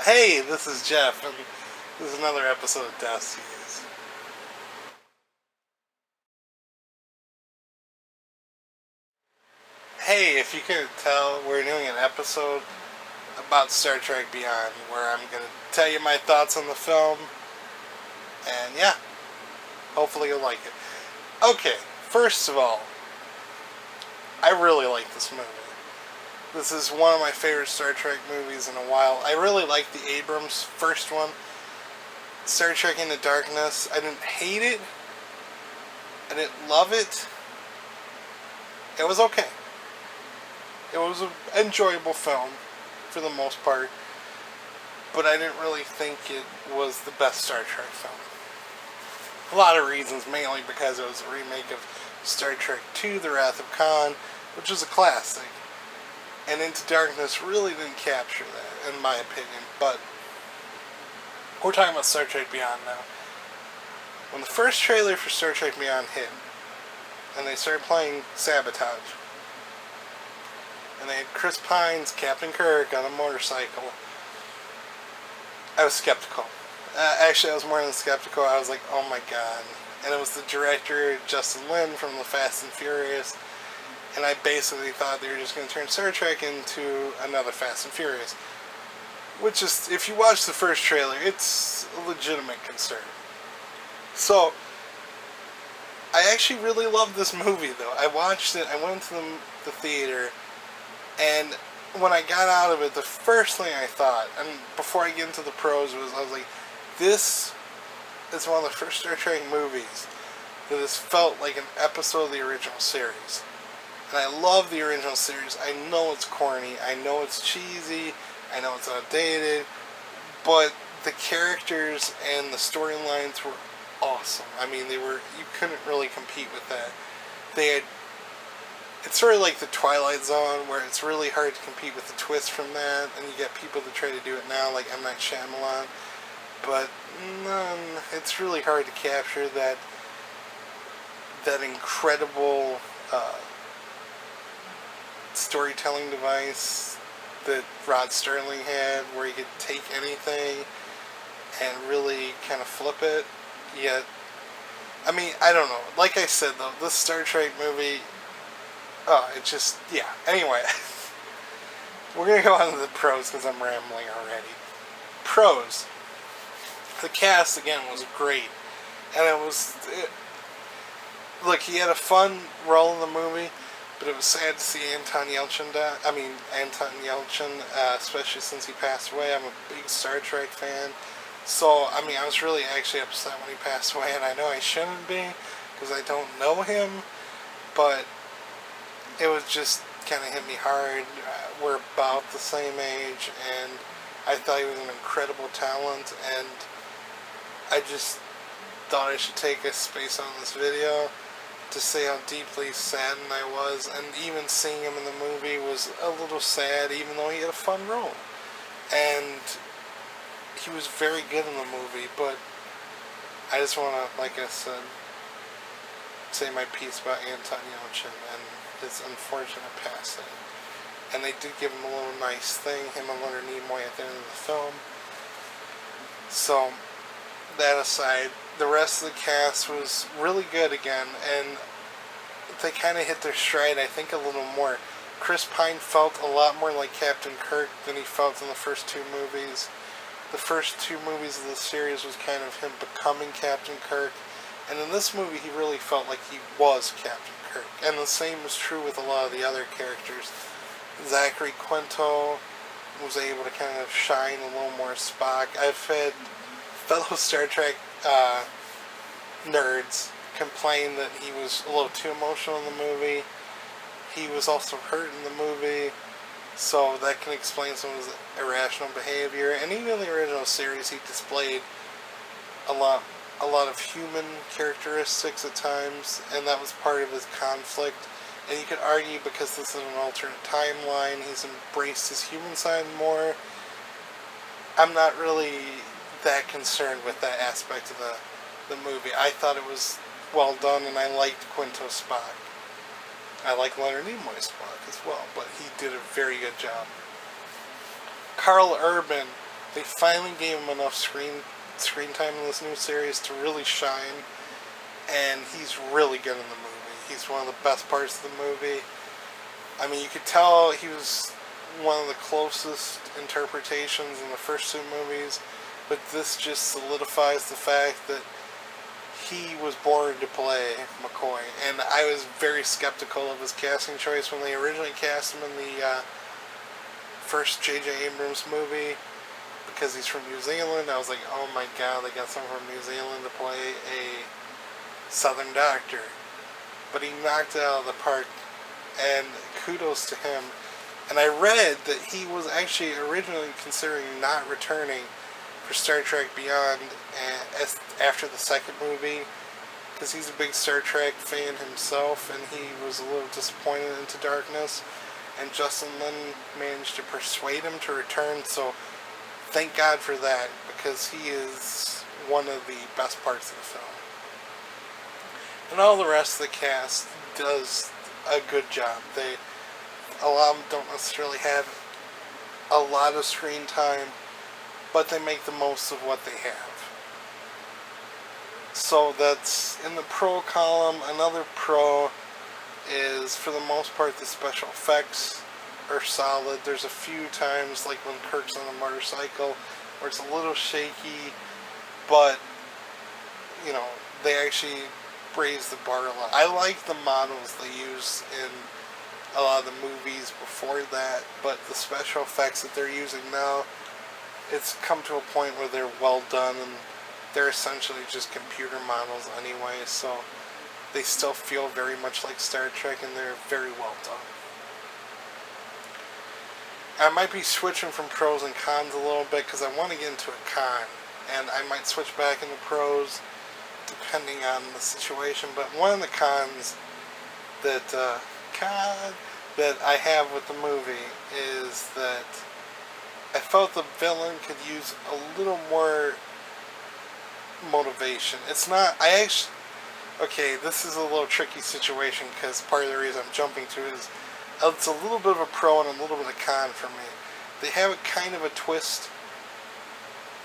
Hey, this is Jeff, and this is another episode of Deskies. Hey, if you could tell, we're doing an episode about Star Trek Beyond, where I'm going to tell you my thoughts on the film, and yeah, hopefully you'll like it. Okay, first of all, I really like this movie. This is one of my favorite Star Trek movies in a while. I really like the Abrams first one, Star Trek Into Darkness. I didn't hate it. I didn't love it. It was okay. It was an enjoyable film, for the most part, but I didn't really think it was the best Star Trek film. A lot of reasons, mainly because it was a remake of Star Trek II, The Wrath of Khan, which is a classic. And Into Darkness really didn't capture that, in my opinion, but we're talking about Star Trek Beyond now. When the first trailer for Star Trek Beyond hit, and they started playing Sabotage, and they had Chris Pine's Captain Kirk on a motorcycle, I was skeptical. Actually, I was more than skeptical. I was like, oh my god. And it was the director, Justin Lin, from The Fast and Furious, and I basically thought they were just going to turn Star Trek into another Fast and Furious. Which is, if you watch the first trailer, it's a legitimate concern. So, I actually really loved this movie, though. I watched it, I went to the theater, and when I got out of it, the first thing I thought, and before I get into the pros, I was like, this is one of the first Star Trek movies that has felt like an episode of the original series. And I love the original series. I know it's corny, I know it's cheesy, I know it's outdated, but the characters and the storylines were awesome. I mean, you couldn't really compete with that. It's sort of like the Twilight Zone, where it's really hard to compete with the twist from that, and you get people that try to do it now, like M. Night Shyamalan, but it's really hard to capture that incredible storytelling device that Rod Serling had, where he could take anything and really kind of flip it, yet, I mean, I don't know, like I said though, this Star Trek movie, anyway, we're going to go on to the pros because I'm rambling already. Pros. The cast, again, was great, and look, he had a fun role in the movie, but it was sad to see Anton Yelchin, especially since he passed away. I'm a big Star Trek fan, so, I mean, I was really actually upset when he passed away, and I know I shouldn't be, because I don't know him, but it was just kind of hit me hard. We're about the same age, and I thought he was an incredible talent, and I just thought I should take a space on this video to say how deeply saddened I was, and even seeing him in the movie was a little sad, even though he had a fun role. And he was very good in the movie, but I just want to, like I said, say my piece about Anton Yelchin and his unfortunate passing. And they did give him a little nice thing, him and Leonard Nimoy, at the end of the film. So, that aside, the rest of the cast was really good again, and they kind of hit their stride, I think, a little more. Chris Pine felt a lot more like Captain Kirk than he felt in the first two movies. The first two movies of the series was kind of him becoming Captain Kirk, and in this movie he really felt like he was Captain Kirk. And the same was true with a lot of the other characters. Zachary Quinto was able to kind of shine a little more as Spock. I've had fellow Star Trek nerds complain that he was a little too emotional in the movie. He was also hurt in the movie, so that can explain some of his irrational behavior. And even in the original series, he displayed a lot of human characteristics at times, and that was part of his conflict. And you could argue, because this is an alternate timeline, he's embraced his human side more. I'm not really that concerned with that aspect of the movie. I thought it was well done, and I liked Quinto Spock. I like Leonard Nimoy Spock as well, but he did a very good job. Carl Urban They finally gave him enough screen time in this new series to really shine, and he's really good in the movie. He's one of the best parts of the movie. I mean, you could tell he was one of the closest interpretations in the first two movies, but this just solidifies the fact that he was born to play McCoy. And I was very skeptical of his casting choice when they originally cast him in the first J.J. Abrams movie, because he's from New Zealand. I was like, oh my god, they got someone from New Zealand to play a Southern doctor. But he knocked it out of the park, and kudos to him. And I read that he was actually originally considering not returning for Star Trek Beyond after the second movie, because he's a big Star Trek fan himself, and he was a little disappointed in Into Darkness, and Justin Lin managed to persuade him to return, so thank God for that, because he is one of the best parts of the film. And all the rest of the cast does a good job. A lot of them don't necessarily have a lot of screen time, but they make the most of what they have. So that's in the pro column. Another pro is, for the most part, the special effects are solid. There's a few times, like when Kirk's on a motorcycle, where it's a little shaky, but, you know, they actually raise the bar a lot. I like the models they use in a lot of the movies before that, but the special effects that they're using now, it's come to a point where they're well done, and they're essentially just computer models anyway, so they still feel very much like Star Trek, and they're very well done. I might be switching from pros and cons a little bit, because I want to get into a con, and I might switch back into pros depending on the situation. But one of the cons that I have with the movie is that I felt the villain could use a little more motivation. It's not, okay, this is a little tricky situation, because part of the reason I'm jumping to it is it's a little bit of a pro and a little bit of a con for me. They have a kind of a twist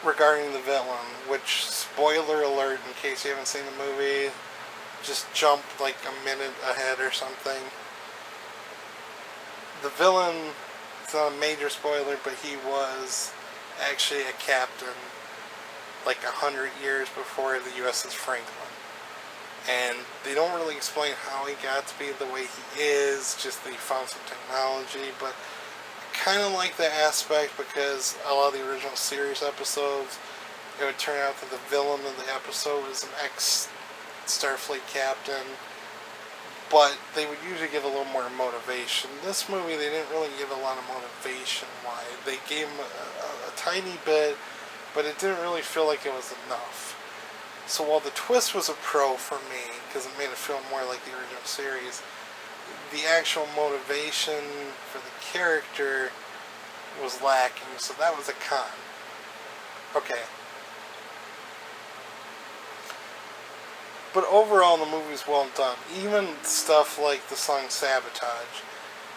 regarding the villain, which, spoiler alert in case you haven't seen the movie, just jump like a minute ahead or something. The villain, it's not a major spoiler, but he was actually a captain like 100 years before the U.S.S. Franklin. And they don't really explain how he got to be the way he is, just that he found some technology, but I kind of like that aspect, because a lot of the original series episodes, it would turn out that the villain of the episode was an ex-Starfleet captain, but they would usually give a little more motivation. This movie, they didn't really give a lot of motivation. Why? They gave him a tiny bit, but it didn't really feel like it was enough. So while the twist was a pro for me, because it made it feel more like the original series, the actual motivation for the character was lacking, so that was a con. Okay. But overall, the movie's well done. Even stuff like the song Sabotage,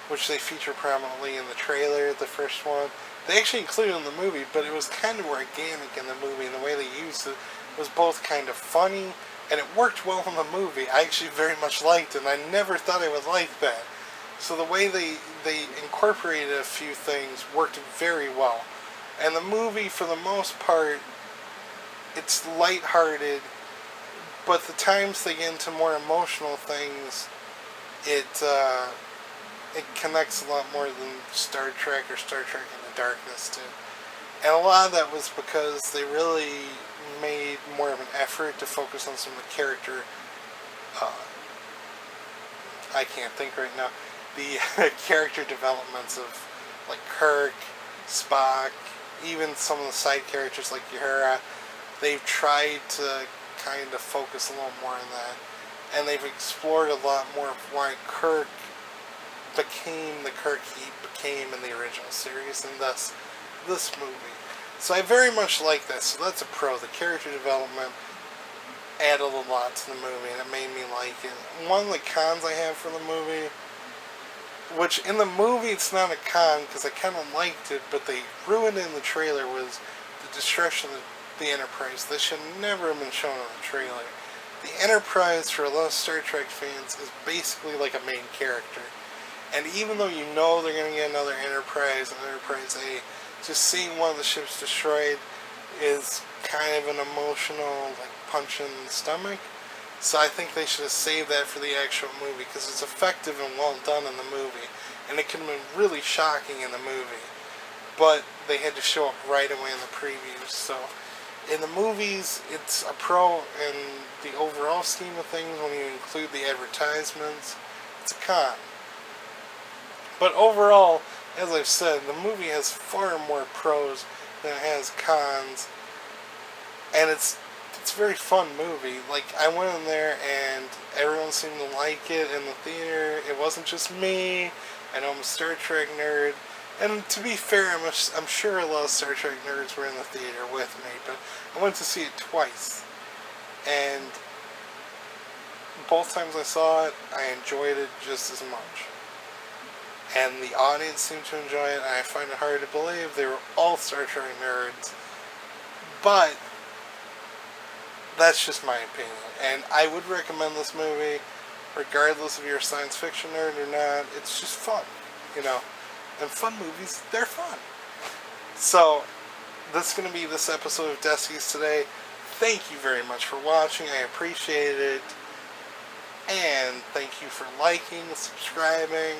which they feature prominently in the trailer, the first one, they actually included in the movie, but it was kind of organic in the movie, and the way they used it was both kind of funny, and it worked well in the movie. I actually very much liked it, and I never thought I would like that. So the way they incorporated a few things worked very well. And the movie, for the most part, it's lighthearted, but the times they get into more emotional things, it connects a lot more than Star Trek or Star Trek Into Darkness did. And a lot of that was because they really made more of an effort to focus on some of the character, I can't think right now, the character developments of like Kirk, Spock, even some of the side characters like Uhura. They've tried to kind of focus a little more on that, and they've explored a lot more of why Kirk became the Kirk he became in the original series, and thus this movie. So I very much like that, so that's a pro. The character development added a lot to the movie, and it made me like it. One of the cons I have for the movie which in the movie it's not a con because I kind of liked it, but they ruined it in the trailer was the destruction of the Enterprise. That should never have been shown in the trailer. The Enterprise, for a lot of Star Trek fans, is basically like a main character. And even though you know they're going to get another Enterprise, an Enterprise A, just seeing one of the ships destroyed is kind of an emotional punch in the stomach. So I think they should have saved that for the actual movie because it's effective and well done in the movie. And it could have been really shocking in the movie. But they had to show up right away in the previews. So in the movies, it's a pro in the overall scheme of things when you include the advertisements. It's a con. But overall, as I've said, the movie has far more pros than it has cons. And it's a very fun movie. Like, I went in there and everyone seemed to like it in the theater. It wasn't just me. I know I'm a Star Trek nerd. And to be fair, I'm sure a lot of Star Trek nerds were in the theater with me. But I went to see it twice. And both times I saw it, I enjoyed it just as much. And the audience seemed to enjoy it. And I find it hard to believe they were all Star Trek nerds. But that's just my opinion. And I would recommend this movie, regardless if you're a science fiction nerd or not. It's just fun, you know. And fun movies, they're fun. So, that's going to be this episode of Deskies today. Thank you very much for watching. I appreciate it. And thank you for liking, subscribing.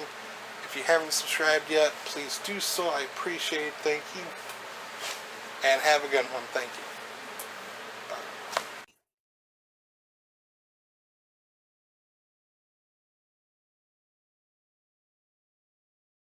If you haven't subscribed yet, please do so. I appreciate it. Thank you. And have a good one. Thank you.